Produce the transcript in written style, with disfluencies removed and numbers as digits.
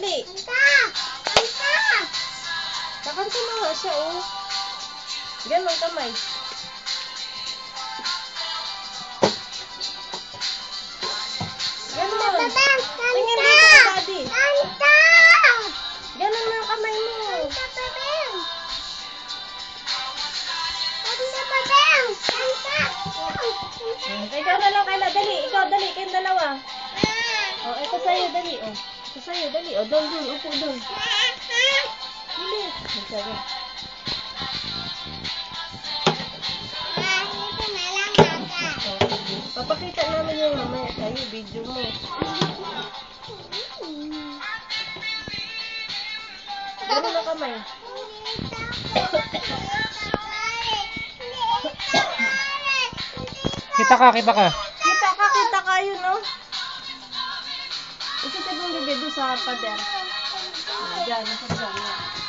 dali. Kakanta na nga siya, oh. Ganon kamay. Ganon. Tingin dito ka, daddy. Ganon na ang kamay mo. Ikaw na lang, Kayla. Dali. Ikaw, dali. Kayong dalawa. Oh, ito sa'yo, dali. Oh. Ito sa'yo, dali. Oh, doon. Upo doon. Dali. Masabi. Papakita namin yung mamaya sa'yo, video mo. Gano'n na kamay. Kita ka. Kita ka yun, no? Isa sa ibang bibig doon sa pader. Diyan, nasa dyan.